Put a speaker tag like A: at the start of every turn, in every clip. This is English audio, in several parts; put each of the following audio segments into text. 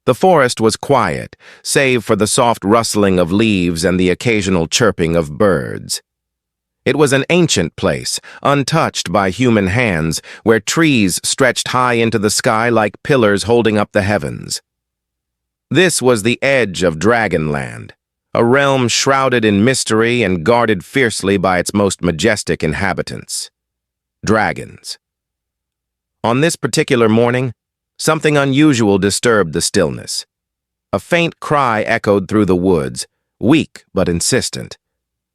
A: The forest was quiet, save for the soft rustling of leaves and the occasional chirping of birds. It was an ancient place, untouched by human hands, where trees stretched high into the sky like pillars holding up the heavens. This was the edge of Dragonland, a realm shrouded in mystery and guarded fiercely by its most majestic inhabitants: dragons. On this particular morning, something unusual disturbed the stillness. A faint cry echoed through the woods, weak but insistent.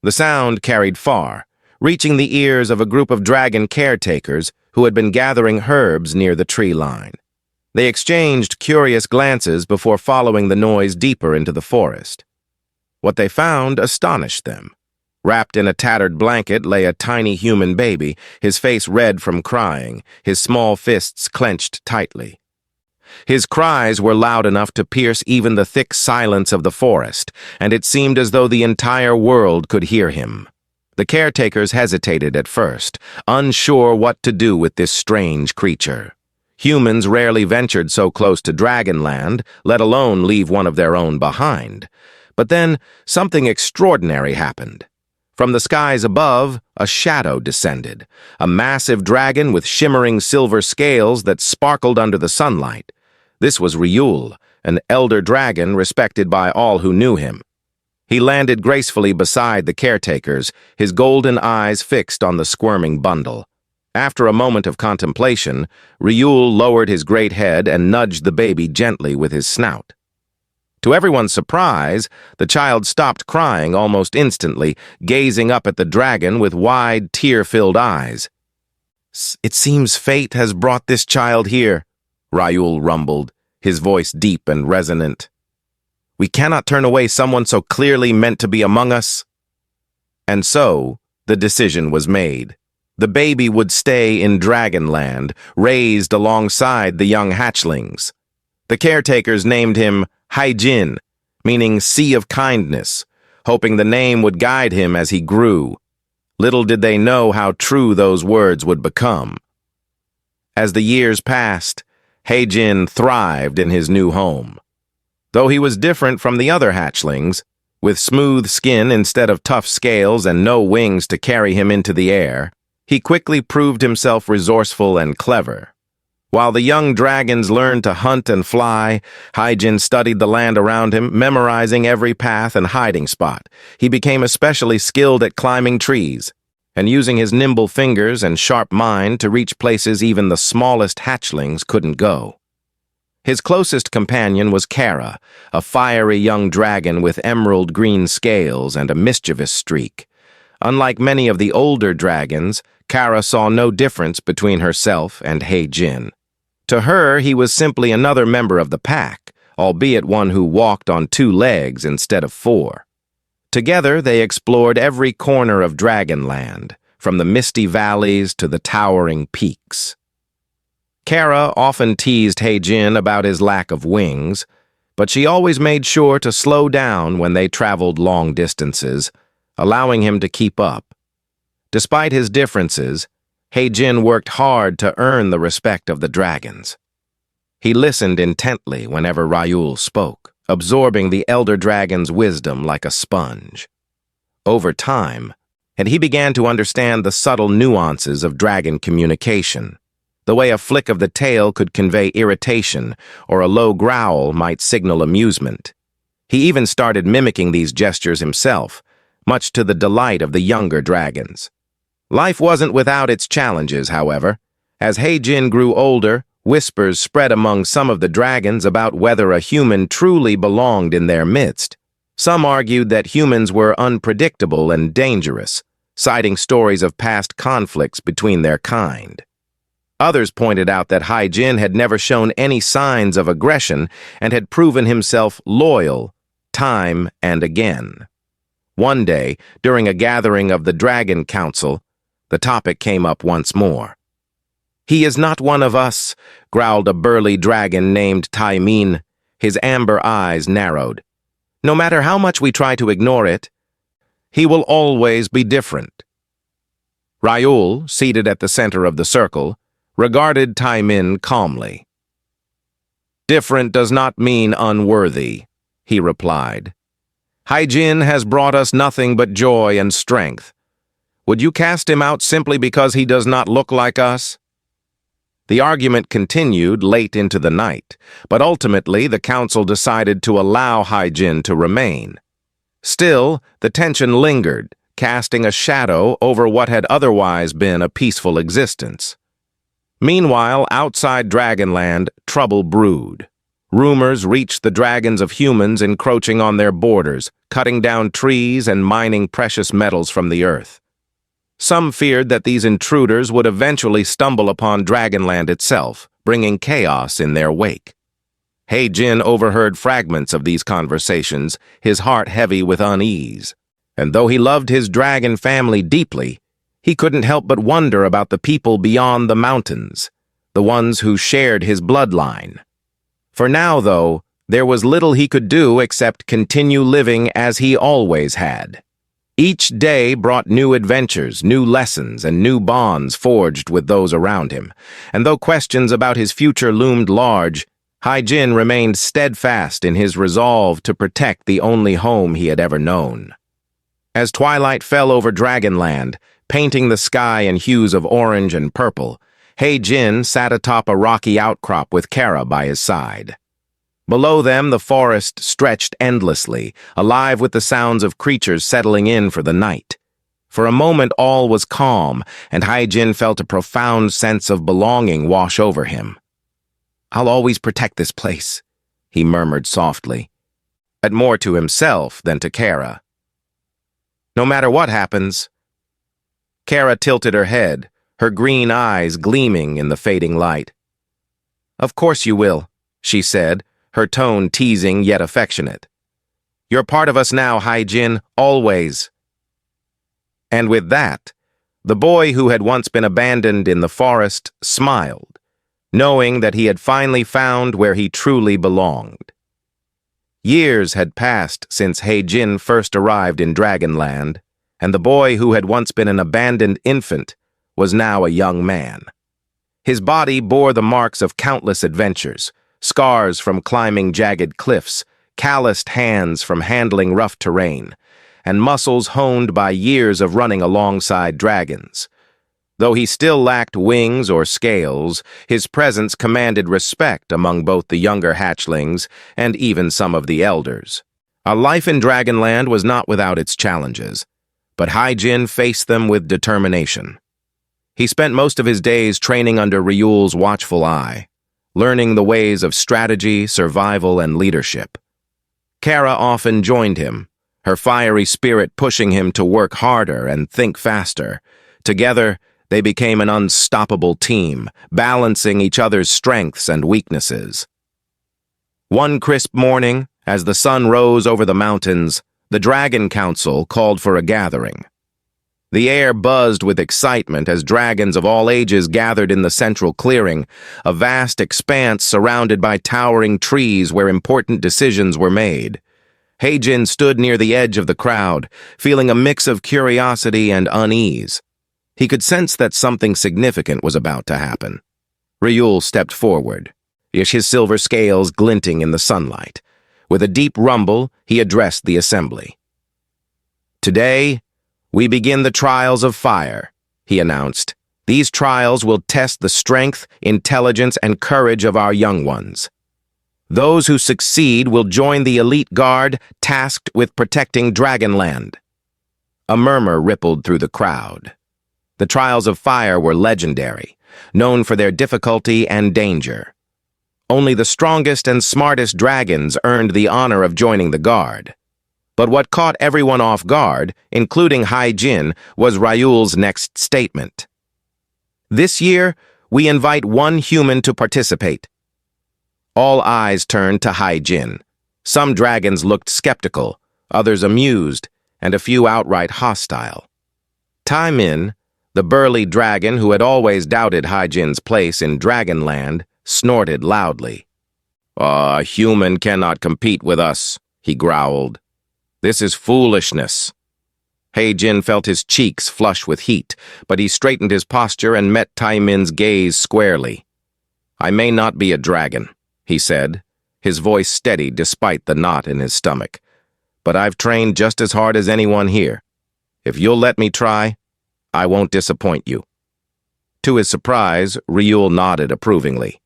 A: The sound carried far, reaching the ears of a group of dragon caretakers who had been gathering herbs near the tree line. They exchanged curious glances before following the noise deeper into the forest. What they found astonished them. Wrapped in a tattered blanket lay a tiny human baby, his face red from crying, his small fists clenched tightly. His cries were loud enough to pierce even the thick silence of the forest, and it seemed as though the entire world could hear him. The caretakers hesitated at first, unsure what to do with this strange creature. Humans rarely ventured so close to Dragonland, let alone leave one of their own behind. But then something extraordinary happened. From the skies above, a shadow descended, a massive dragon with shimmering silver scales that sparkled under the sunlight. This was Ryul, an elder dragon respected by all who knew him. He landed gracefully beside the caretakers, his golden eyes fixed on the squirming bundle. After a moment of contemplation, Ryul lowered his great head and nudged the baby gently with his snout. To everyone's surprise, the child stopped crying almost instantly, gazing up at the dragon with wide, tear-filled eyes. "It seems fate has brought this child here," Ryul rumbled, his voice deep and resonant. "We cannot turn away someone so clearly meant to be among us." And so, the decision was made. The baby would stay in Dragonland, raised alongside the young hatchlings. The caretakers named him Haijin, meaning Sea of Kindness, hoping the name would guide him as he grew. Little did they know how true those words would become. As the years passed, Haijin thrived in his new home. Though he was different from the other hatchlings, with smooth skin instead of tough scales and no wings to carry him into the air, he quickly proved himself resourceful and clever. While the young dragons learned to hunt and fly, Haijin studied the land around him, memorizing every path and hiding spot. He became especially skilled at climbing trees, and using his nimble fingers and sharp mind to reach places even the smallest hatchlings couldn't go. His closest companion was Kara, a fiery young dragon with emerald green scales and a mischievous streak. Unlike many of the older dragons, Kara saw no difference between herself and Haijin. To her, he was simply another member of the pack, albeit one who walked on 2 legs instead of 4. Together, they explored every corner of Dragonland, from the misty valleys to the towering peaks. Kara often teased Haijin about his lack of wings, but she always made sure to slow down when they traveled long distances, allowing him to keep up. Despite his differences, Haijin worked hard to earn the respect of the dragons. He listened intently whenever Ryul spoke, absorbing the elder dragon's wisdom like a sponge. Over time, he began to understand the subtle nuances of dragon communication, the way a flick of the tail could convey irritation or a low growl might signal amusement. He even started mimicking these gestures himself, much to the delight of the younger dragons. Life wasn't without its challenges, however. As Haijin grew older, whispers spread among some of the dragons about whether a human truly belonged in their midst. Some argued that humans were unpredictable and dangerous, citing stories of past conflicts between their kind. Others pointed out that Haijin had never shown any signs of aggression and had proven himself loyal time and again. One day, during a gathering of the Dragon Council, the topic came up once more. "He is not one of us," growled a burly dragon named Taimin. His amber eyes narrowed. "No matter how much we try to ignore it, he will always be different." Ryul, seated at the center of the circle, regarded Taimin calmly. Different does not mean unworthy, he replied. Hai-Jin has brought us nothing but joy and strength. Would you cast him out simply because he does not look like us? The argument continued late into the night, but ultimately the council decided to allow Hai-Jin to remain. Still, the tension lingered, casting a shadow over what had otherwise been a peaceful existence. Meanwhile, outside Dragonland, trouble brewed. Rumors reached the dragons of humans encroaching on their borders, cutting down trees and mining precious metals from the earth. Some feared that these intruders would eventually stumble upon Dragonland itself, bringing chaos in their wake. Hai-Jin overheard fragments of these conversations, his heart heavy with unease. And though he loved his dragon family deeply, he couldn't help but wonder about the people beyond the mountains, the ones who shared his bloodline. For now, though, there was little he could do except continue living as he always had. Each day brought new adventures, new lessons, and new bonds forged with those around him. And though questions about his future loomed large, Hai-Jin remained steadfast in his resolve to protect the only home he had ever known. As twilight fell over Dragonland, painting the sky in hues of orange and purple, Hai-Jin sat atop a rocky outcrop with Kara by his side. Below them, the forest stretched endlessly, alive with the sounds of creatures settling in for the night. For a moment, all was calm, and Hai-Jin felt a profound sense of belonging wash over him. "I'll always protect this place," he murmured softly, but more to himself than to Kara. "No matter what happens." Kara tilted her head, her green eyes gleaming in the fading light. "Of course you will," she said, her tone teasing yet affectionate. "You're part of us now, Hai-Jin, always." And with that, the boy who had once been abandoned in the forest smiled, knowing that he had finally found where he truly belonged. Years had passed since Hai-Jin first arrived in Dragonland, and the boy who had once been an abandoned infant was now a young man. His body bore the marks of countless adventures, scars from climbing jagged cliffs, calloused hands from handling rough terrain, and muscles honed by years of running alongside dragons. Though he still lacked wings or scales, his presence commanded respect among both the younger hatchlings and even some of the elders. A life in Dragonland was not without its challenges, but Hai-Jin faced them with determination. He spent most of his days training under Ryul's watchful eye, learning the ways of strategy, survival, and leadership. Kara often joined him, her fiery spirit pushing him to work harder and think faster. Together, they became an unstoppable team, balancing each other's strengths and weaknesses. One crisp morning, as the sun rose over the mountains, the Dragon Council called for a gathering. The air buzzed with excitement as dragons of all ages gathered in the central clearing, a vast expanse surrounded by towering trees where important decisions were made. Hai-Jin stood near the edge of the crowd, feeling a mix of curiosity and unease. He could sense that something significant was about to happen. Ryul stepped forward, his silver scales glinting in the sunlight. With a deep rumble, he addressed the assembly. "Today, we begin the trials of fire," he announced. "These trials will test the strength, intelligence, and courage of our young ones. Those who succeed will join the elite guard tasked with protecting Dragonland." A murmur rippled through the crowd. The trials of fire were legendary, known for their difficulty and danger. Only the strongest and smartest dragons earned the honor of joining the guard. But what caught everyone off guard, including Hai-Jin, was Ryul's next statement. "This year, we invite one human to participate." All eyes turned to Hai-Jin. Some dragons looked skeptical, others amused, and a few outright hostile. Tai-Min, the burly dragon who had always doubted Hai-Jin's place in Dragonland, snorted loudly. "A human cannot compete with us," he growled. "This is foolishness." Hai-Jin felt his cheeks flush with heat, but he straightened his posture and met Tai-Min's gaze squarely. "I may not be a dragon," he said, his voice steady despite the knot in his stomach. "But I've trained just as hard as anyone here. If you'll let me try, I won't disappoint you." To his surprise, Ryul nodded approvingly.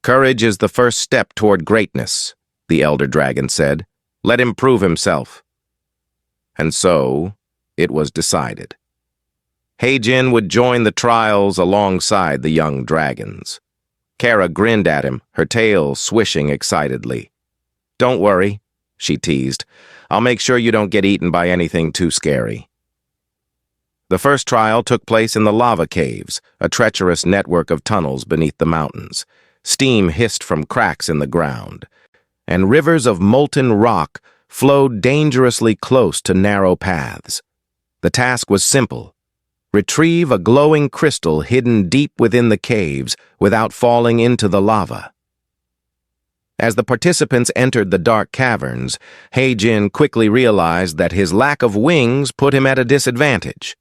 A: "Courage is the first step toward greatness," the elder dragon said. "Let him prove himself." And so, it was decided. Heijin would join the trials alongside the young dragons. Kara grinned at him, her tail swishing excitedly. "Don't worry," she teased. "I'll make sure you don't get eaten by anything too scary." The first trial took place in the lava caves, a treacherous network of tunnels beneath the mountains. Steam hissed from cracks in the ground, and rivers of molten rock flowed dangerously close to narrow paths. The task was simple: retrieve a glowing crystal hidden deep within the caves without falling into the lava. As the participants entered the dark caverns, Heijin quickly realized that his lack of wings put him at a disadvantage.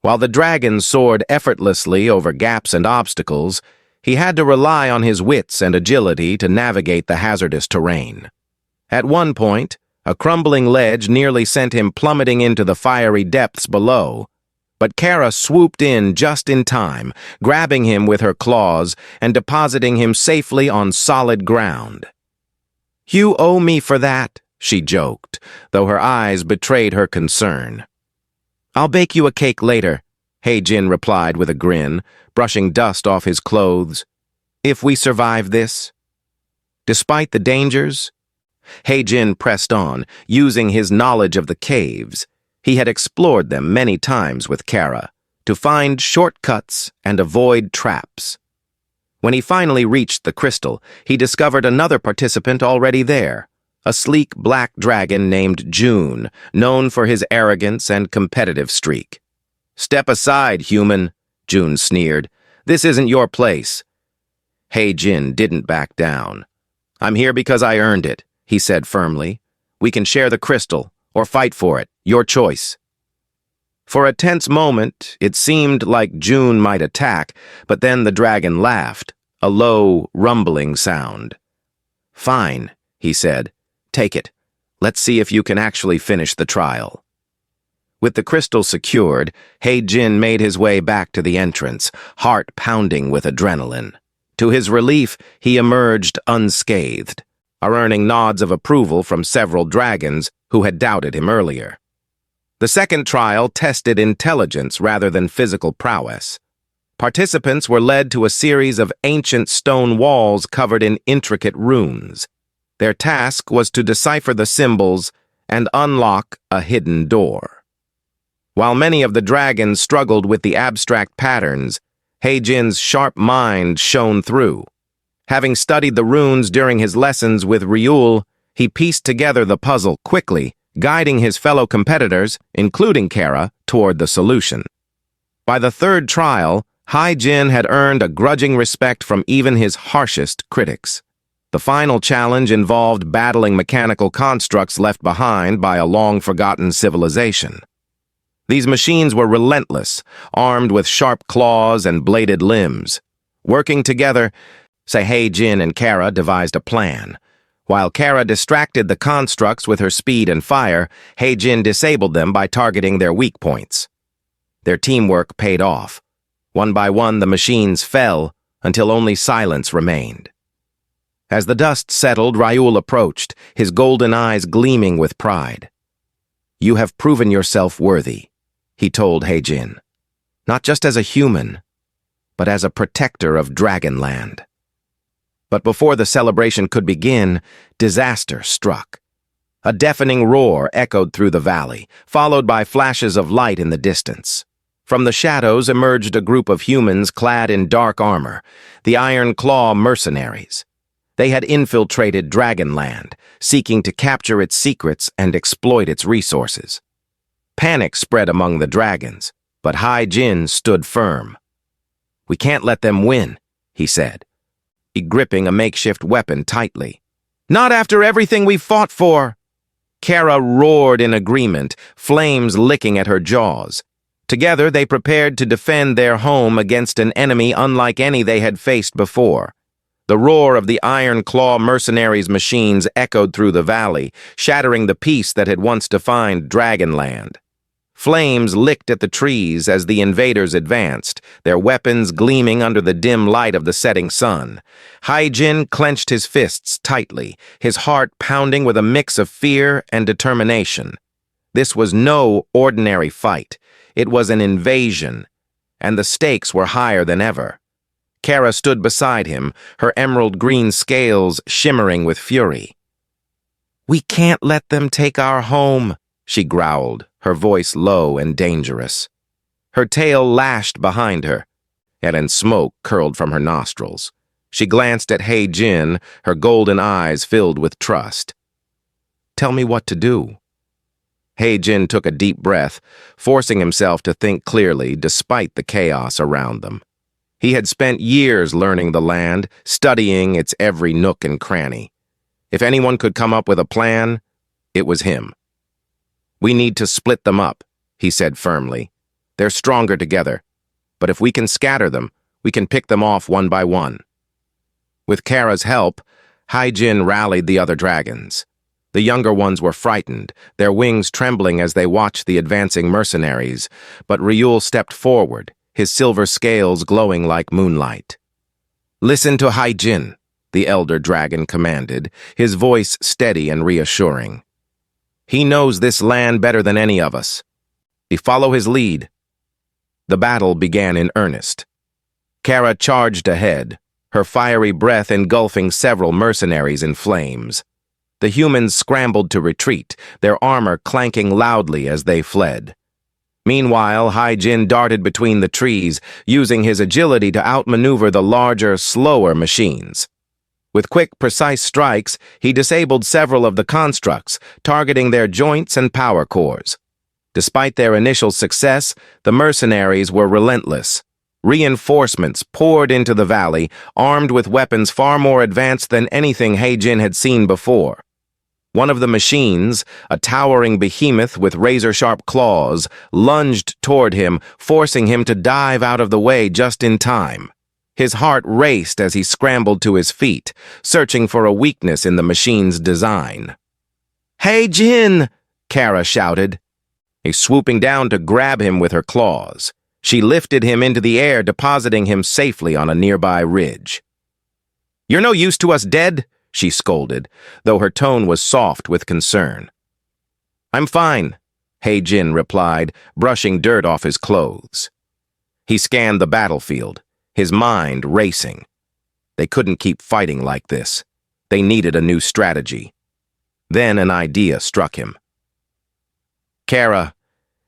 A: While the dragon soared effortlessly over gaps and obstacles, he had to rely on his wits and agility to navigate the hazardous terrain. At one point, a crumbling ledge nearly sent him plummeting into the fiery depths below, but Kara swooped in just in time, grabbing him with her claws and depositing him safely on solid ground. "You owe me for that," she joked, though her eyes betrayed her concern. "I'll bake you a cake later," Heijin replied with a grin, brushing dust off his clothes. "If we survive this." Despite the dangers, Heijin pressed on, using his knowledge of the caves. He had explored them many times with Kara, to find shortcuts and avoid traps. When he finally reached the crystal, he discovered another participant already there, a sleek black dragon named June, known for his arrogance and competitive streak. "Step aside, human," June sneered. "This isn't your place." Heijin didn't back down. "I'm here because I earned it," he said firmly. "We can share the crystal, or fight for it, your choice." For a tense moment, it seemed like June might attack, but then the dragon laughed, a low, rumbling sound. "Fine," he said. "Take it. Let's see if you can actually finish the trial." With the crystal secured, Heijin made his way back to the entrance, heart pounding with adrenaline. To his relief, he emerged unscathed, earning nods of approval from several dragons who had doubted him earlier. The second trial tested intelligence rather than physical prowess. Participants were led to a series of ancient stone walls covered in intricate runes. Their task was to decipher the symbols and unlock a hidden door. While many of the dragons struggled with the abstract patterns, Heijin's sharp mind shone through. Having studied the runes during his lessons with Ryul, he pieced together the puzzle quickly, guiding his fellow competitors, including Kara, toward the solution. By the third trial, Heijin had earned a grudging respect from even his harshest critics. The final challenge involved battling mechanical constructs left behind by a long-forgotten civilization. These machines were relentless, armed with sharp claws and bladed limbs. Working together, Heijin and Kara devised a plan. While Kara distracted the constructs with her speed and fire, Heijin disabled them by targeting their weak points. Their teamwork paid off. One by one, the machines fell until only silence remained. As the dust settled, Ryul approached, his golden eyes gleaming with pride. "You have proven yourself worthy," he told Heijin. "Not just as a human, but as a protector of Dragonland." But before the celebration could begin, disaster struck. A deafening roar echoed through the valley, followed by flashes of light in the distance. From the shadows emerged a group of humans clad in dark armor, the Iron Claw mercenaries. They had infiltrated Dragonland, seeking to capture its secrets and exploit its resources. Panic spread among the dragons, but Heijin stood firm. "We can't let them win," he said, gripping a makeshift weapon tightly. "Not after everything we've fought for!" Kara roared in agreement, flames licking at her jaws. Together, they prepared to defend their home against an enemy unlike any they had faced before. The roar of the Iron Claw mercenaries' machines echoed through the valley, shattering the peace that had once defined Dragonland. Flames licked at the trees as the invaders advanced, their weapons gleaming under the dim light of the setting sun. Hai-Jin clenched his fists tightly, his heart pounding with a mix of fear and determination. This was no ordinary fight. It was an invasion, and the stakes were higher than ever. Kara stood beside him, her emerald green scales shimmering with fury. "We can't let them take our home," she growled, her voice low and dangerous. Her tail lashed behind her, and smoke curled from her nostrils. She glanced at Hai-Jin, her golden eyes filled with trust. "Tell me what to do." Hai-Jin took a deep breath, forcing himself to think clearly despite the chaos around them. He had spent years learning the land, studying its every nook and cranny. If anyone could come up with a plan, it was him. "We need to split them up," he said firmly. "They're stronger together, but if we can scatter them, we can pick them off one by one." With Kara's help, Hai-Jin rallied the other dragons. The younger ones were frightened, their wings trembling as they watched the advancing mercenaries, but Ryul stepped forward, his silver scales glowing like moonlight. "Listen to Hai-Jin," the elder dragon commanded, his voice steady and reassuring. "He knows this land better than any of us. We follow his lead." The battle began in earnest. Kara charged ahead, her fiery breath engulfing several mercenaries in flames. The humans scrambled to retreat, their armor clanking loudly as they fled. Meanwhile, Hai-Jin darted between the trees, using his agility to outmaneuver the larger, slower machines. With quick, precise strikes, he disabled several of the constructs, targeting their joints and power cores. Despite their initial success, the mercenaries were relentless. Reinforcements poured into the valley, armed with weapons far more advanced than anything Hai-Jin had seen before. One of the machines, a towering behemoth with razor-sharp claws, lunged toward him, forcing him to dive out of the way just in time. His heart raced as he scrambled to his feet, searching for a weakness in the machine's design. "Hai-Jin!" Kara shouted. Swooping down to grab him with her claws. She lifted him into the air, depositing him safely on a nearby ridge. "You're no use to us dead," she scolded, though her tone was soft with concern. "I'm fine," Hai-Jin replied, brushing dirt off his clothes. He scanned the battlefield, his mind racing. They couldn't keep fighting like this. They needed a new strategy. Then an idea struck him. "Kara,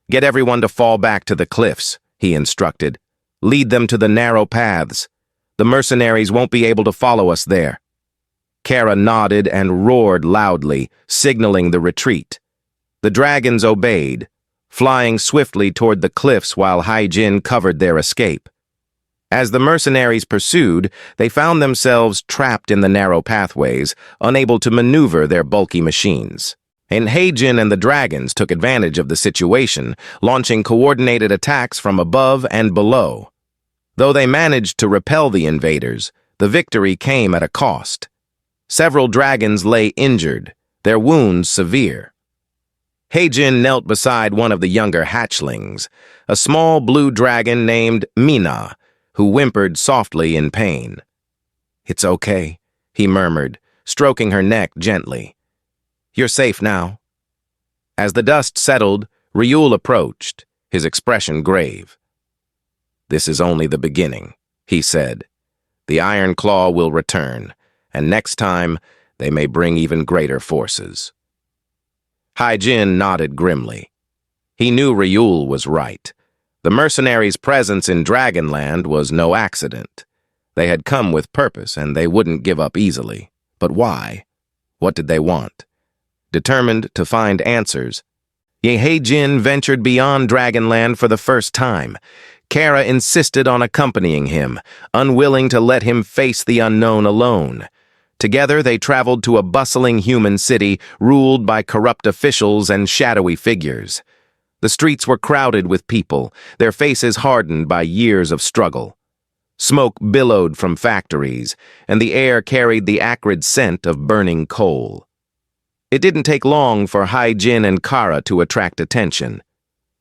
A: get everyone to fall back to the cliffs," he instructed. "Lead them to the narrow paths. The mercenaries won't be able to follow us there." Kara nodded and roared loudly, signaling the retreat. The dragons obeyed, flying swiftly toward the cliffs while Hai-Jin covered their escape. As the mercenaries pursued, they found themselves trapped in the narrow pathways, unable to maneuver their bulky machines. And Hai-Jin and the dragons took advantage of the situation, launching coordinated attacks from above and below. Though they managed to repel the invaders, the victory came at a cost. Several dragons lay injured, their wounds severe. Hai-Jin knelt beside one of the younger hatchlings, a small blue dragon named Mina, who whimpered softly in pain. "It's okay," he murmured, stroking her neck gently. "You're safe now." As the dust settled, Ryul approached, his expression grave. "This is only the beginning," he said. "The Iron Claw will return, and next time they may bring even greater forces." Hai-Jin nodded grimly. He knew Ryul was right. The mercenaries' presence in Dragonland was no accident. They had come with purpose, and they wouldn't give up easily. But why? What did they want? Determined to find answers, Hai-Jin ventured beyond Dragonland for the first time. Kara insisted on accompanying him, unwilling to let him face the unknown alone. Together, they traveled to a bustling human city ruled by corrupt officials and shadowy figures. The streets were crowded with people, their faces hardened by years of struggle. Smoke billowed from factories, and the air carried the acrid scent of burning coal. It didn't take long for Hai-Jin and Kara to attract attention.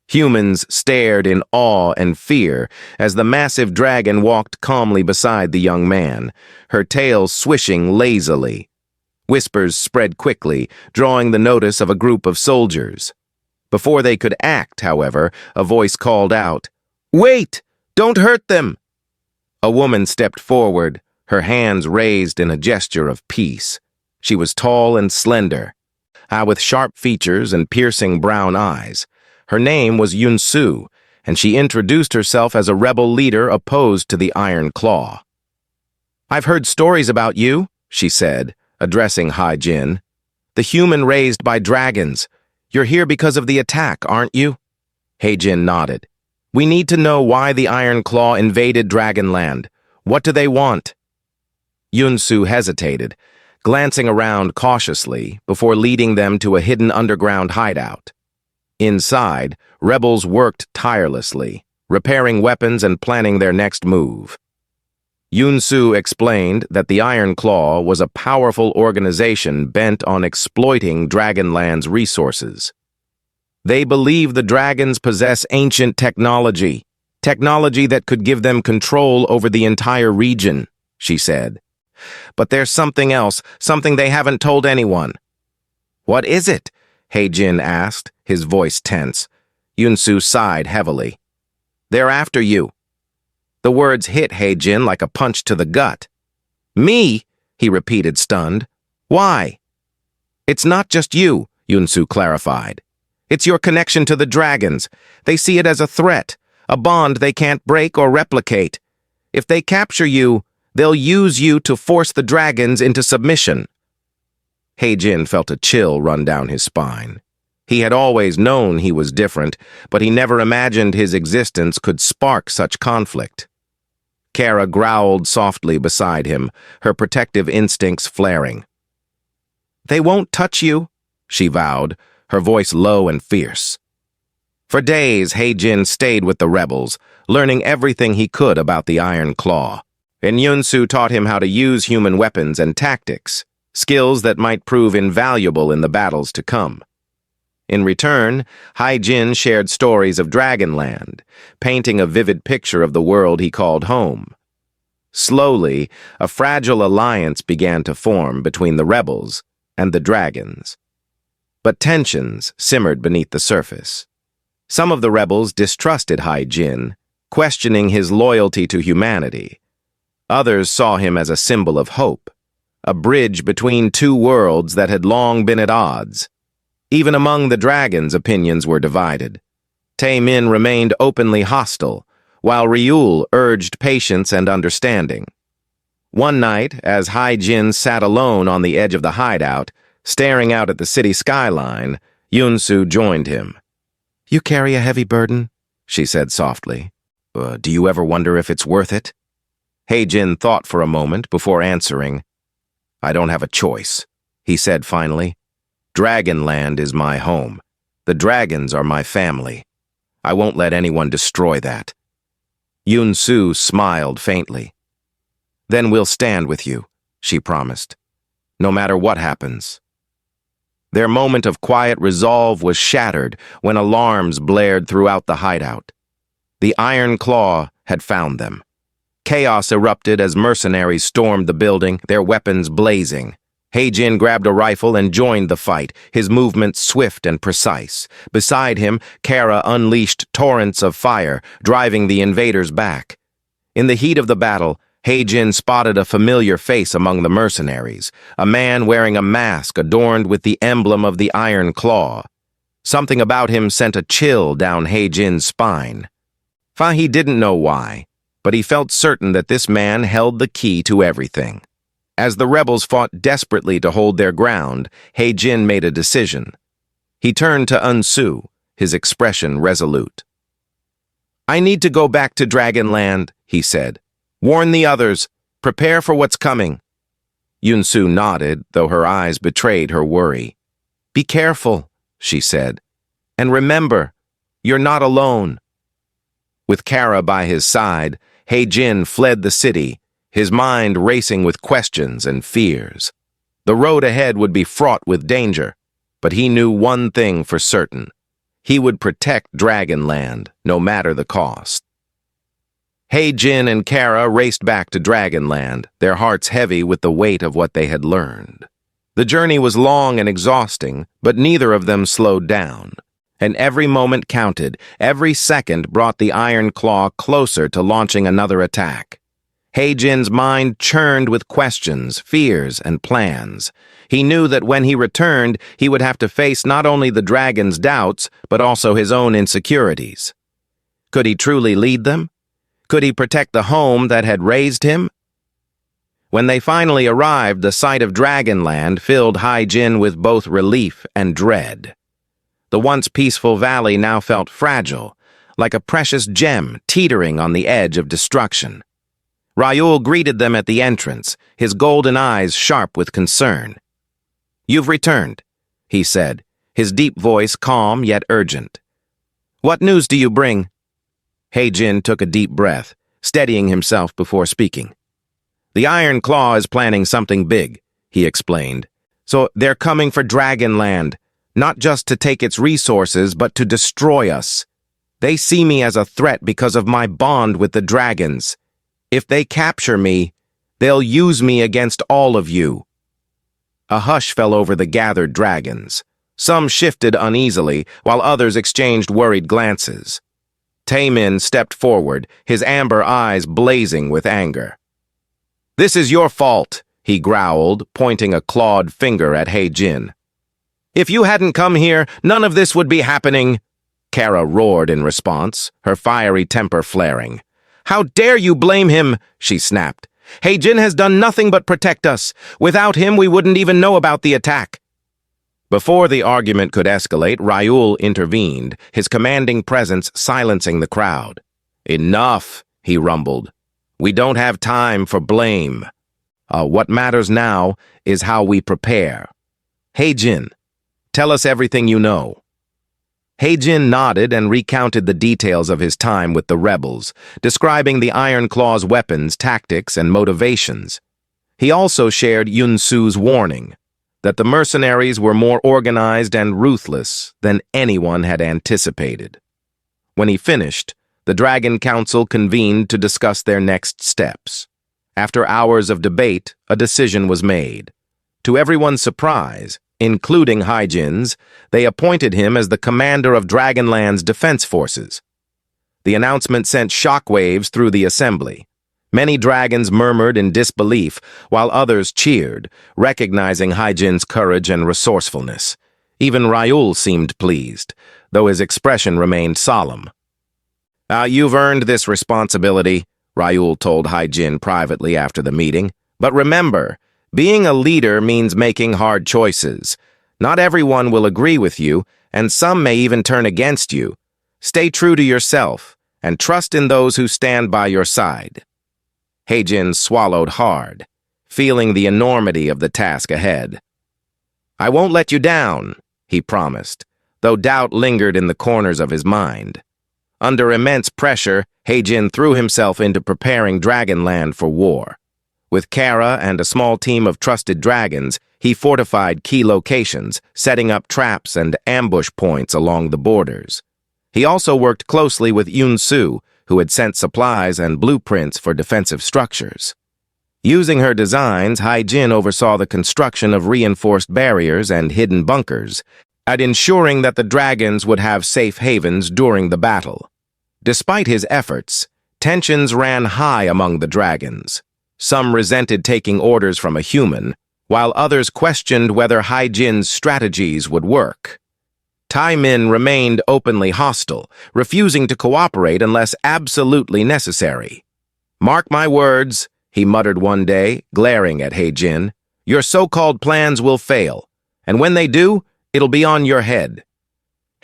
A: Humans stared in awe and fear as the massive dragon walked calmly beside the young man, her tail swishing lazily. Whispers spread quickly, drawing the notice of a group of soldiers. Before they could act, however, a voice called out, "Wait! Don't hurt them!" A woman stepped forward, her hands raised in a gesture of peace. She was tall and slender, with sharp features and piercing brown eyes. Her name was Yun-Su, and she introduced herself as a rebel leader opposed to the Iron Claw. "I've heard stories about you," she said, addressing Hai-Jin. "The human raised by dragons. You're here because of the attack, aren't you?" Hai-Jin nodded. "We need to know why the Iron Claw invaded Dragonland. What do they want?" Yun-Su hesitated, glancing around cautiously before leading them to a hidden underground hideout. Inside, rebels worked tirelessly, repairing weapons and planning their next move. Yun-Su explained that the Iron Claw was a powerful organization bent on exploiting Dragonland's resources. They believe the dragons possess ancient technology that could give them control over the entire region, she said. "But there's something else, something they haven't told anyone." "What is it?" Hai-Jin asked, his voice tense. Yun-Su sighed heavily. "They're after you." The words hit Hai-Jin like a punch to the gut. "Me?" he repeated, stunned. "Why?" "It's not just you," Yun-Su clarified. "It's your connection to the dragons. They see it as a threat, a bond they can't break or replicate. If they capture you, they'll use you to force the dragons into submission." Hai-Jin felt a chill run down his spine. He had always known he was different, but he never imagined his existence could spark such conflict. Kara growled softly beside him, her protective instincts flaring. "They won't touch you," she vowed, her voice low and fierce. For days, Hai-Jin stayed with the rebels, learning everything he could about the Iron Claw. And Yun-Su taught him how to use human weapons and tactics, skills that might prove invaluable in the battles to come. In return, Hai-Jin shared stories of Dragonland, painting a vivid picture of the world he called home. Slowly, a fragile alliance began to form between the rebels and the dragons. But tensions simmered beneath the surface. Some of the rebels distrusted Hai-Jin, questioning his loyalty to humanity. Others saw him as a symbol of hope, a bridge between two worlds that had long been at odds. Even among the dragons, opinions were divided. Tae-min remained openly hostile, while Ryul urged patience and understanding. One night, as Hai-Jin sat alone on the edge of the hideout, staring out at the city skyline, Yun-Su joined him. "You carry a heavy burden," she said softly. Do you ever wonder if it's worth it?" Hai-Jin thought for a moment before answering. "I don't have a choice," he said finally. "Dragonland is my home. The dragons are my family. I won't let anyone destroy that." Yun-Su smiled faintly. "Then we'll stand with you," she promised, "no matter what happens." Their moment of quiet resolve was shattered when alarms blared throughout the hideout. The Iron Claw had found them. Chaos erupted as mercenaries stormed the building, their weapons blazing. Hai-Jin grabbed a rifle and joined the fight, his movements swift and precise. Beside him, Kara unleashed torrents of fire, driving the invaders back. In the heat of the battle, Hai-Jin spotted a familiar face among the mercenaries, a man wearing a mask adorned with the emblem of the Iron Claw. Something about him sent a chill down Hai-Jin's spine. He didn't know why, but he felt certain that this man held the key to everything. As the rebels fought desperately to hold their ground, Hai-Jin made a decision. He turned to Yun-Su, his expression resolute. "I need to go back to Dragonland," he said. "Warn the others. Prepare for what's coming." Yun-Su nodded, though her eyes betrayed her worry. "Be careful," she said. "And remember, you're not alone." With Kara by his side, Jin fled the city, his mind racing with questions and fears. The road ahead would be fraught with danger, but he knew one thing for certain. He would protect Dragonland, no matter the cost. Jin and Kara raced back to Dragonland, their hearts heavy with the weight of what they had learned. The journey was long and exhausting, but neither of them slowed down. And every moment counted, every second brought the Iron Claw closer to launching another attack. Jin's mind churned with questions, fears, and plans. He knew that when he returned, he would have to face not only the dragon's doubts, but also his own insecurities. Could he truly lead them? Could he protect the home that had raised him? When they finally arrived, the sight of Dragonland filled Jin with both relief and dread. The once peaceful valley now felt fragile, like a precious gem teetering on the edge of destruction. Raoul greeted them at the entrance, his golden eyes sharp with concern. "You've returned," he said, his deep voice calm yet urgent. "What news do you bring?" Jin took a deep breath, steadying himself before speaking. "The Iron Claw is planning something big," he explained. "So they're coming for Dragonland, not just to take its resources, but to destroy us. They see me as a threat because of my bond with the dragons. If they capture me, they'll use me against all of you." A hush fell over the gathered dragons. Some shifted uneasily, while others exchanged worried glances. Taemin stepped forward, his amber eyes blazing with anger. "This is your fault," he growled, pointing a clawed finger at Jin. "If you hadn't come here, none of this would be happening." Kara roared in response, her fiery temper flaring. "How dare you blame him?" she snapped. "Jin has done nothing but protect us. Without him, we wouldn't even know about the attack." Before the argument could escalate, Raoul intervened, his commanding presence silencing the crowd. "Enough," he rumbled. "We don't have time for blame. What matters now is how we prepare. Jin, tell us everything you know." Jin nodded and recounted the details of his time with the rebels, describing the Iron Claw's weapons, tactics, and motivations. He also shared Yun Su's warning that the mercenaries were more organized and ruthless than anyone had anticipated. When he finished, the Dragon Council convened to discuss their next steps. After hours of debate, a decision was made. To everyone's surprise, including Jin's, they appointed him as the commander of Dragonland's defense forces. The announcement sent shockwaves through the assembly. Many dragons murmured in disbelief, while others cheered, recognizing Jin's courage and resourcefulness. Even Raoul seemed pleased, though his expression remained solemn. "You've earned this responsibility," Raoul told Jin privately after the meeting. "But remember, being a leader means making hard choices. Not everyone will agree with you, and some may even turn against you. Stay true to yourself, and trust in those who stand by your side." Jin swallowed hard, feeling the enormity of the task ahead. "I won't let you down," he promised, though doubt lingered in the corners of his mind. Under immense pressure, Jin threw himself into preparing Dragonland for war. With Kara and a small team of trusted dragons, he fortified key locations, setting up traps and ambush points along the borders. He also worked closely with Yun Su, who had sent supplies and blueprints for defensive structures. Using her designs, Jin oversaw the construction of reinforced barriers and hidden bunkers, and ensuring that the dragons would have safe havens during the battle. Despite his efforts, tensions ran high among the dragons. Some resented taking orders from a human, while others questioned whether Jin's strategies would work. Taemin remained openly hostile, refusing to cooperate unless absolutely necessary. "Mark my words," he muttered one day, glaring at Jin, "your so-called plans will fail, and when they do, it'll be on your head."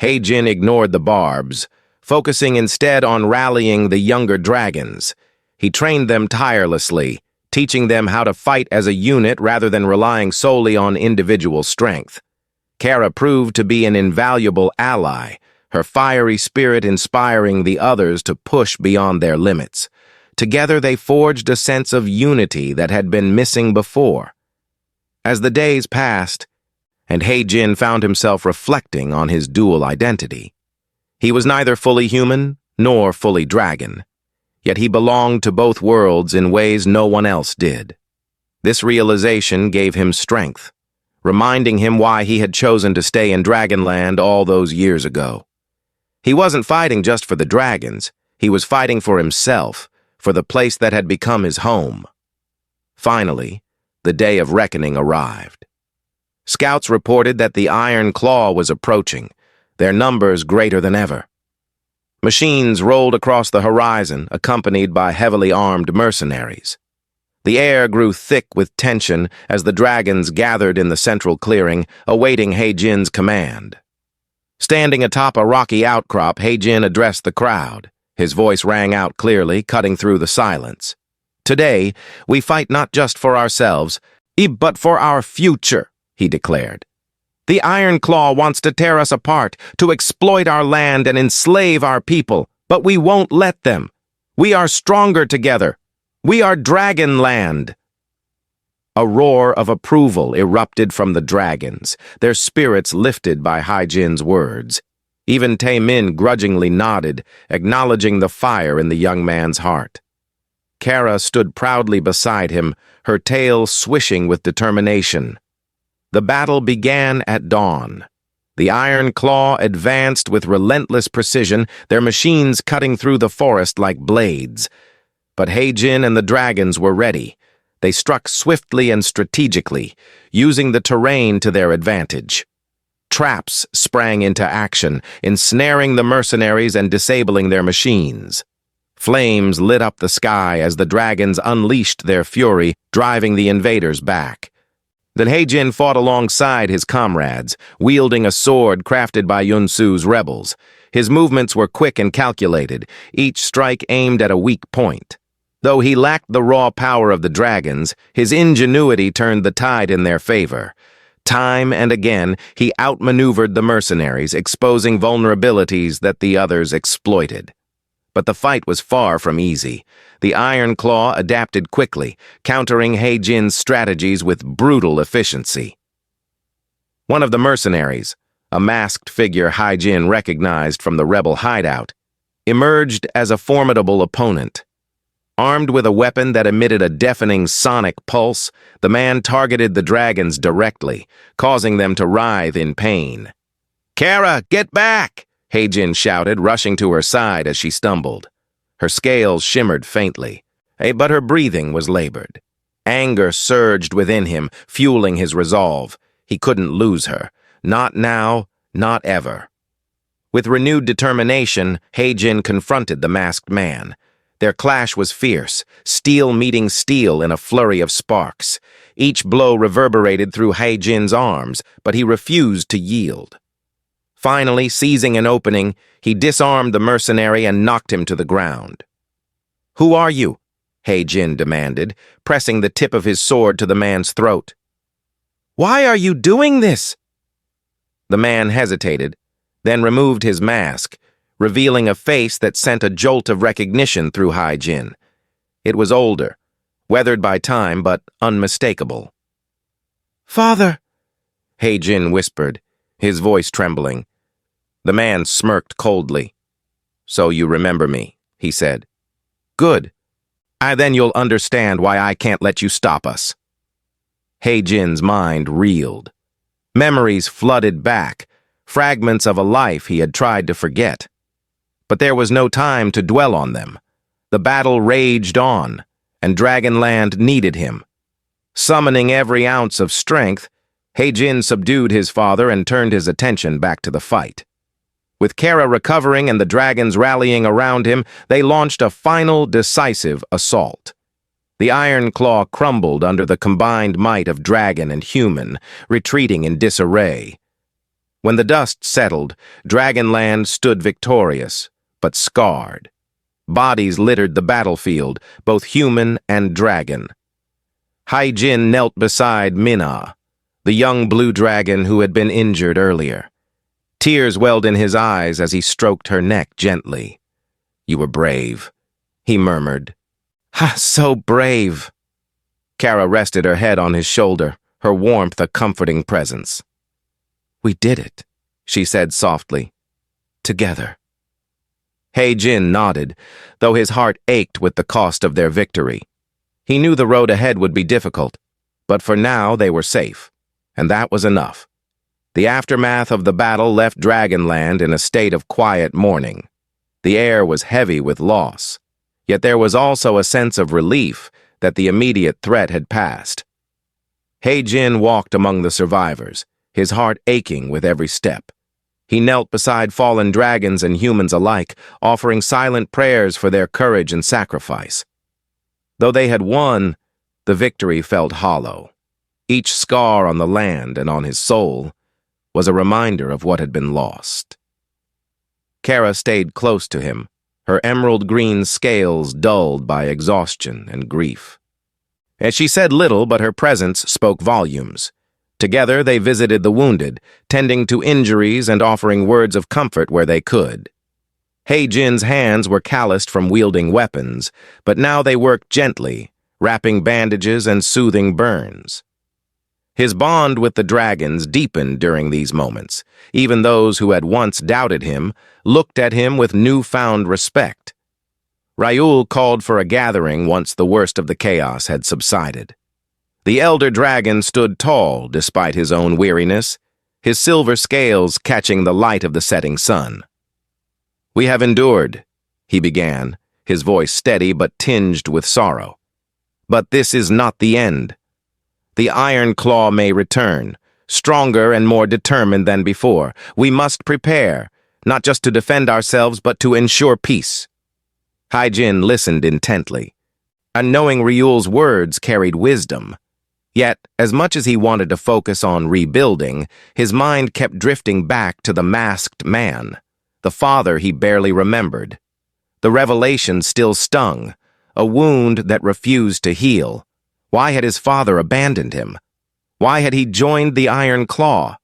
A: Jin ignored the barbs, focusing instead on rallying the younger dragons. He trained them tirelessly, teaching them how to fight as a unit rather than relying solely on individual strength. Kara proved to be an invaluable ally, her fiery spirit inspiring the others to push beyond their limits. Together they forged a sense of unity that had been missing before. As the days passed, and He-Jin found himself reflecting on his dual identity. He was neither fully human nor fully dragon, yet he belonged to both worlds in ways no one else did. This realization gave him strength, reminding him why he had chosen to stay in Dragonland all those years ago. He wasn't fighting just for the dragons, he was fighting for himself, for the place that had become his home. Finally, the day of reckoning arrived. Scouts reported that the Iron Claw was approaching, their numbers greater than ever. Machines rolled across the horizon, accompanied by heavily armed mercenaries. The air grew thick with tension as the dragons gathered in the central clearing, awaiting He-Jin's command. Standing atop a rocky outcrop, He-Jin addressed the crowd. His voice rang out clearly, cutting through the silence. "Today, we fight not just for ourselves, but for our future," he declared. "The Iron Claw wants to tear us apart, to exploit our land and enslave our people, but we won't let them. We are stronger together. We are Dragonland." A roar of approval erupted from the dragons, their spirits lifted by He-Jin's words. Even Tae-min grudgingly nodded, acknowledging the fire in the young man's heart. Kara stood proudly beside him, her tail swishing with determination. The battle began at dawn. The Iron Claw advanced with relentless precision, their machines cutting through the forest like blades. But He-Jin and the dragons were ready. They struck swiftly and strategically, using the terrain to their advantage. Traps sprang into action, ensnaring the mercenaries and disabling their machines. Flames lit up the sky as the dragons unleashed their fury, driving the invaders back. Then He-Jin fought alongside his comrades, wielding a sword crafted by Yun-Su's rebels. His movements were quick and calculated, each strike aimed at a weak point. Though he lacked the raw power of the dragons, his ingenuity turned the tide in their favor. Time and again, he outmaneuvered the mercenaries, exposing vulnerabilities that the others exploited. But the fight was far from easy. The Iron Claw adapted quickly, countering He-Jin's strategies with brutal efficiency. One of the mercenaries, a masked figure He-Jin recognized from the rebel hideout, emerged as a formidable opponent. Armed with a weapon that emitted a deafening sonic pulse, the man targeted the dragons directly, causing them to writhe in pain. "Kara, get back!" He-Jin shouted, rushing to her side as she stumbled. Her scales shimmered faintly, but her breathing was labored. Anger surged within him, fueling his resolve. He couldn't lose her. Not now, not ever. With renewed determination, He-Jin confronted the masked man. Their clash was fierce, steel meeting steel in a flurry of sparks. Each blow reverberated through He-Jin's arms, but he refused to yield. Finally, seizing an opening, he disarmed the mercenary and knocked him to the ground. "Who are you?" He-Jin demanded, pressing the tip of his sword to the man's throat. "Why are you doing this?" The man hesitated, then removed his mask, revealing a face that sent a jolt of recognition through He-Jin. It was older, weathered by time, but unmistakable. "Father," He-Jin whispered, his voice trembling. The man smirked coldly. "So you remember me," he said. "Good. Then you'll understand why I can't let you stop us." He-Jin's mind reeled. Memories flooded back, fragments of a life he had tried to forget. But there was no time to dwell on them. The battle raged on, and Dragonland needed him. Summoning every ounce of strength, He-Jin subdued his father and turned his attention back to the fight. With Kara recovering and the dragons rallying around him, they launched a final, decisive assault. The Iron Claw crumbled under the combined might of dragon and human, retreating in disarray. When the dust settled, Dragonland stood victorious, but scarred. Bodies littered the battlefield, both human and dragon. He-Jin knelt beside Minna, the young blue dragon who had been injured earlier. Tears welled in his eyes as he stroked her neck gently. "You were brave," he murmured. "Ha, so brave." Kara rested her head on his shoulder, her warmth a comforting presence. "We did it," she said softly. "Together." He-Jin nodded, though his heart ached with the cost of their victory. He knew the road ahead would be difficult, but for now they were safe, and that was enough. The aftermath of the battle left Dragonland in a state of quiet mourning. The air was heavy with loss, yet there was also a sense of relief that the immediate threat had passed. He-Jin walked among the survivors, his heart aching with every step. He knelt beside fallen dragons and humans alike, offering silent prayers for their courage and sacrifice. Though they had won, the victory felt hollow. Each scar on the land and on his soul was a reminder of what had been lost. Kara stayed close to him, her emerald green scales dulled by exhaustion and grief. As she said little, but her presence spoke volumes. Together they visited the wounded, tending to injuries and offering words of comfort where they could. He-Jin's hands were calloused from wielding weapons, but now they worked gently, wrapping bandages and soothing burns. His bond with the dragons deepened during these moments. Even those who had once doubted him looked at him with newfound respect. Ryul called for a gathering once the worst of the chaos had subsided. The elder dragon stood tall despite his own weariness, his silver scales catching the light of the setting sun. "We have endured," he began, his voice steady but tinged with sorrow. "But this is not the end. The Iron Claw may return, stronger and more determined than before. We must prepare, not just to defend ourselves, but to ensure peace." He-Jin listened intently, and knowing Ryul's words carried wisdom. Yet, as much as he wanted to focus on rebuilding, his mind kept drifting back to the masked man, the father he barely remembered. The revelation still stung, a wound that refused to heal. Why had his father abandoned him? Why had he joined the Iron Claw?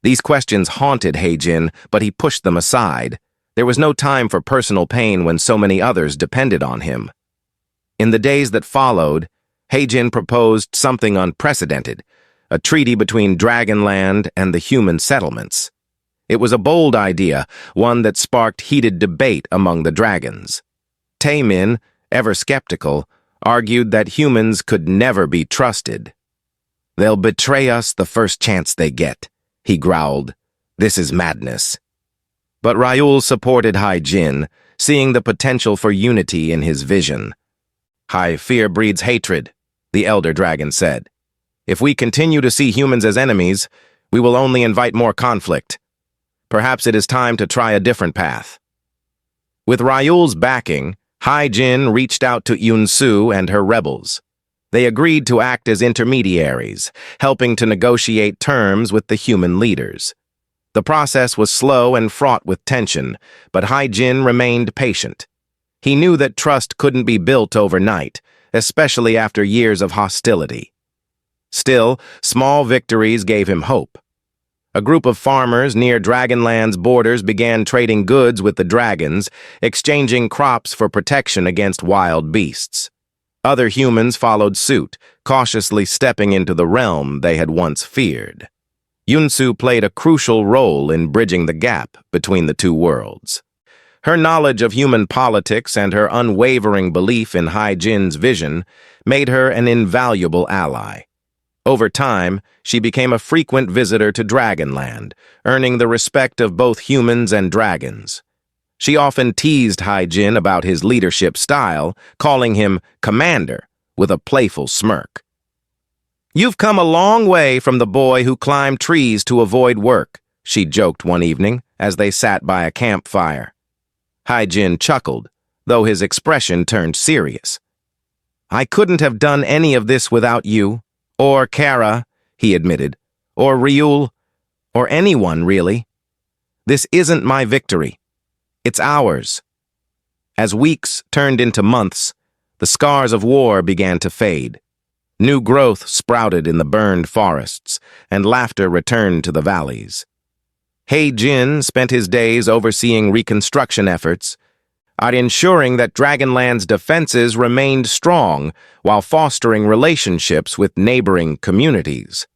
A: These questions haunted He-Jin, but he pushed them aside. There was no time for personal pain when so many others depended on him. In the days that followed, He-Jin proposed something unprecedented, a treaty between Dragonland and the human settlements. It was a bold idea, one that sparked heated debate among the dragons. Taemin, ever skeptical, argued that humans could never be trusted. "They'll betray us the first chance they get," he growled. "This is madness." But Ryul supported He-Jin, seeing the potential for unity in his vision. "High fear breeds hatred," the elder dragon said. "If we continue to see humans as enemies, we will only invite more conflict. Perhaps it is time to try a different path." With Ryul's backing, He-Jin reached out to Yun-Su and her rebels. They agreed to act as intermediaries, helping to negotiate terms with the human leaders. The process was slow and fraught with tension, but He-Jin remained patient. He knew that trust couldn't be built overnight, especially after years of hostility. Still, small victories gave him hope. A group of farmers near Dragonland's borders began trading goods with the dragons, exchanging crops for protection against wild beasts. Other humans followed suit, cautiously stepping into the realm they had once feared. Yun-Su played a crucial role in bridging the gap between the two worlds. Her knowledge of human politics and her unwavering belief in He-Jin's vision made her an invaluable ally. Over time, she became a frequent visitor to Dragonland, earning the respect of both humans and dragons. She often teased He-Jin about his leadership style, calling him commander with a playful smirk. "You've come a long way from the boy who climbed trees to avoid work," she joked one evening as they sat by a campfire. He-Jin chuckled, though his expression turned serious. "I couldn't have done any of this without you, or Kara," he admitted, "or Ryul, or anyone, really. This isn't my victory. It's ours." As weeks turned into months, the scars of war began to fade. New growth sprouted in the burned forests, and laughter returned to the valleys. He-Jin spent his days overseeing reconstruction efforts, ensuring that Dragonland's defenses remained strong while fostering relationships with neighboring communities.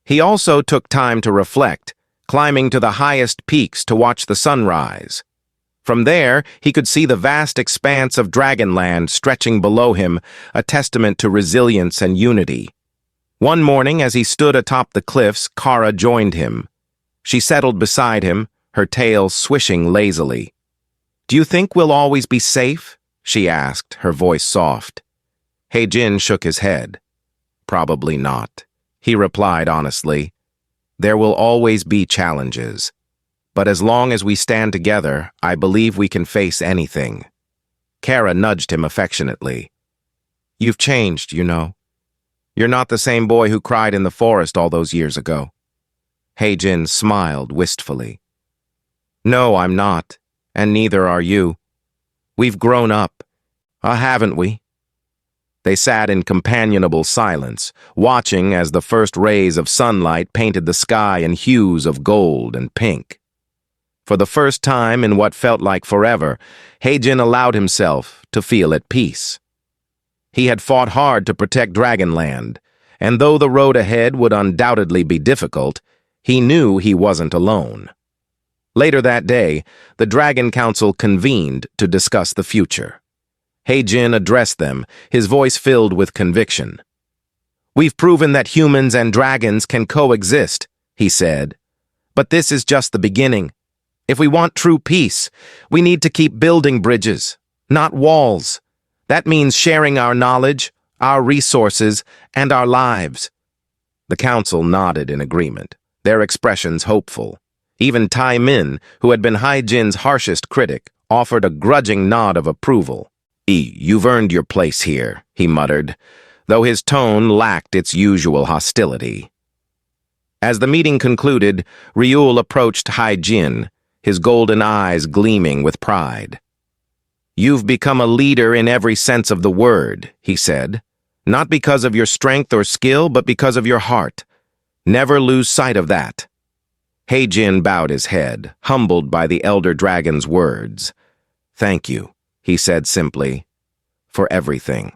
A: He also took time to reflect, climbing to the highest peaks to watch the sunrise. From there, he could see the vast expanse of Dragonland stretching below him, a testament to resilience and unity. One morning, as he stood atop the cliffs, Kara joined him. She settled beside him, her tail swishing lazily. "Do you think we'll always be safe?" she asked, her voice soft. He-Jin shook his head. "Probably not," he replied honestly. "There will always be challenges. But as long as we stand together, I believe we can face anything." Kara nudged him affectionately. "You've changed, you know. You're not the same boy who cried in the forest all those years ago." He-Jin smiled wistfully. "No, I'm not, and neither are you. We've grown up, haven't we?" They sat in companionable silence, watching as the first rays of sunlight painted the sky in hues of gold and pink. For the first time in what felt like forever, He-Jin allowed himself to feel at peace. He had fought hard to protect Dragonland, and though the road ahead would undoubtedly be difficult, he knew he wasn't alone. Later that day, the Dragon Council convened to discuss the future. He-Jin addressed them, his voice filled with conviction. "We've proven that humans and dragons can coexist," he said. "But this is just the beginning. If we want true peace, we need to keep building bridges, not walls. That means sharing our knowledge, our resources, and our lives." The council nodded in agreement, their expressions hopeful. Even Tai Min, who had been He-Jin's harshest critic, offered a grudging nod of approval. "You've earned your place here," he muttered, though his tone lacked its usual hostility. As the meeting concluded, Ryul approached He-Jin, his golden eyes gleaming with pride. "You've become a leader in every sense of the word," he said. "Not because of your strength or skill, but because of your heart. Never lose sight of that." He-Jin bowed his head, humbled by the elder dragon's words. "Thank you," he said simply, "for everything."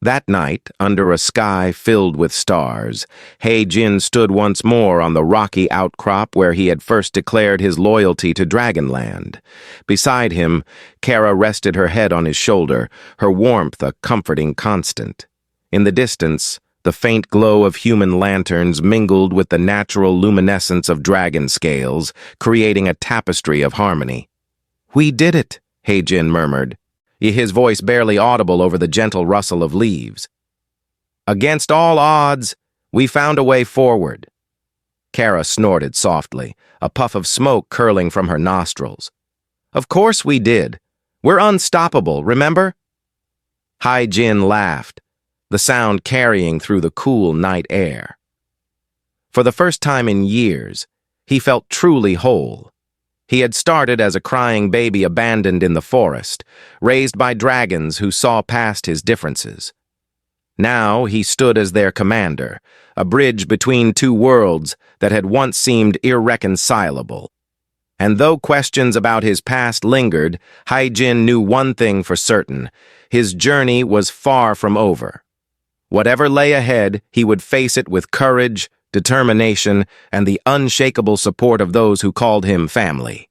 A: That night, under a sky filled with stars, He-Jin stood once more on the rocky outcrop where he had first declared his loyalty to Dragonland. Beside him, Kara rested her head on his shoulder, her warmth a comforting constant. In the distance, the faint glow of human lanterns mingled with the natural luminescence of dragon scales, creating a tapestry of harmony. "We did it," He-Jin murmured, his voice barely audible over the gentle rustle of leaves. "Against all odds, we found a way forward." Kara snorted softly, a puff of smoke curling from her nostrils. "Of course we did. We're unstoppable, remember?" He-Jin laughed, the sound carrying through the cool night air. For the first time in years, he felt truly whole. He had started as a crying baby abandoned in the forest, raised by dragons who saw past his differences. Now he stood as their commander, a bridge between two worlds that had once seemed irreconcilable. And though questions about his past lingered, He-Jin knew one thing for certain: his journey was far from over. Whatever lay ahead, he would face it with courage, determination, and the unshakable support of those who called him family.